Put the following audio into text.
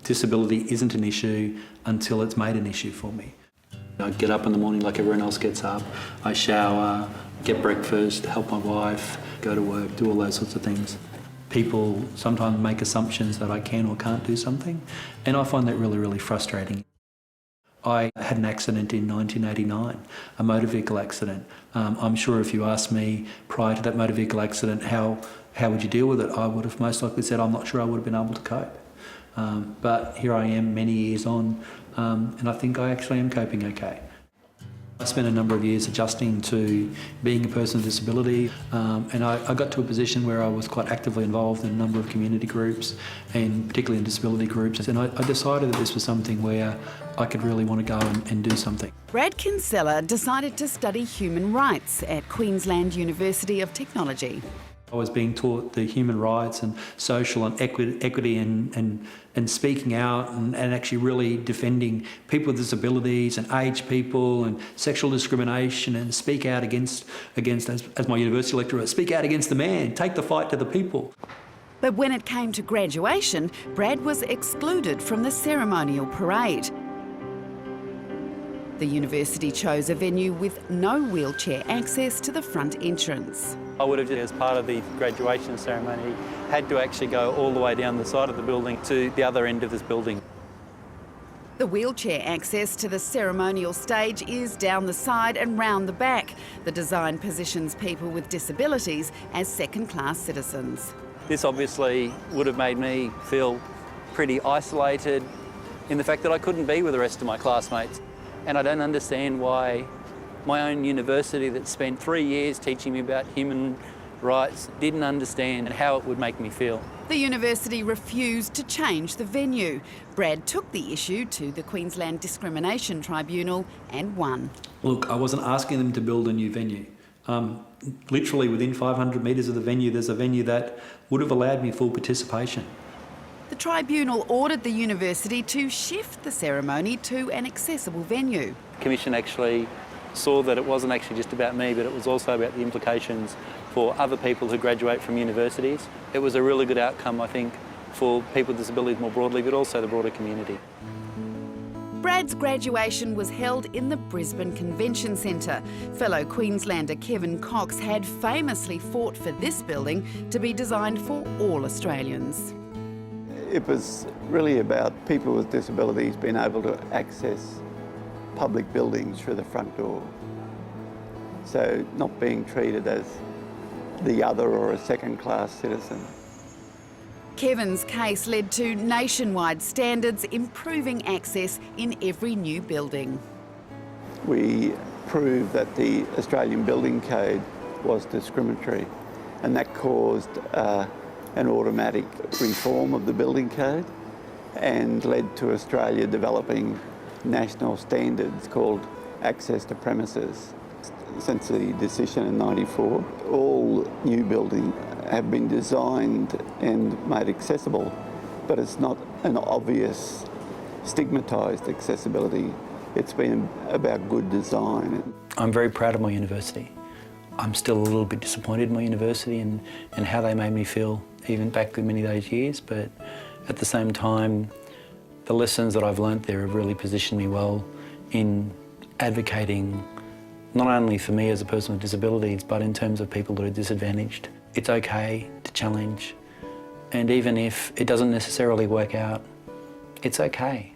Disability isn't an issue until it's made an issue for me. I get up in the morning like everyone else gets up. I shower, get breakfast, help my wife, go to work, do all those sorts of things. People sometimes make assumptions that I can or can't do something, and I find that really, really frustrating. I had an accident in 1989, a motor vehicle accident. I'm sure if you asked me prior to that motor vehicle accident, how would you deal with it, I would have most likely said I'm not sure I would have been able to cope. But here I am many years on, and I think I actually am coping okay. I spent a number of years adjusting to being a person with disability, and I got to a position where I was quite actively involved in a number of community groups, and particularly in disability groups, and I decided that this was something where I could really want to go and do something. Brad Kinsella decided to study human rights at Queensland University of Technology. I was being taught the human rights and social and equity and speaking out and actually really defending people with disabilities and aged people and sexual discrimination, and speak out against as my university lecturer, speak out against the man, take the fight to the people. But when it came to graduation, Brad was excluded from the ceremonial parade. The university chose a venue with no wheelchair access to the front entrance. I would have, as part of the graduation ceremony, had to actually go all the way down the side of the building to the other end of this building. The wheelchair access to the ceremonial stage is down the side and round the back. The design positions people with disabilities as second-class citizens. This obviously would have made me feel pretty isolated in the fact that I couldn't be with the rest of my classmates. And I don't understand why my own university that spent 3 years teaching me about human rights didn't understand how it would make me feel. The university refused to change the venue. Brad took the issue to the Queensland Discrimination Tribunal and won. Look, I wasn't asking them to build a new venue. Literally within 500 metres of the venue, there's a venue that would have allowed me full participation. The tribunal ordered the university to shift the ceremony to an accessible venue. The Commission actually saw that it wasn't actually just about me, but it was also about the implications for other people who graduate from universities. It was a really good outcome, I think, for people with disabilities more broadly, but also the broader community. Brad's graduation was held in the Brisbane Convention Centre. Fellow Queenslander Kevin Cox had famously fought for this building to be designed for all Australians. It was really about people with disabilities being able to access public buildings through the front door. So not being treated as the other or a second-class citizen. Kevin's case led to nationwide standards improving access in every new building. We proved that the Australian Building Code was discriminatory, and that caused an automatic reform of the building code and led to Australia developing national standards called access to premises. Since the decision in '94, all new buildings have been designed and made accessible, but it's not an obvious stigmatised accessibility. It's been about good design. I'm very proud of my university. I'm still a little bit disappointed in my university and how they made me feel even back in many of those years, but at the same time, the lessons that I've learnt there have really positioned me well in advocating not only for me as a person with disabilities, but in terms of people that are disadvantaged. It's okay to challenge, and even if it doesn't necessarily work out, it's okay.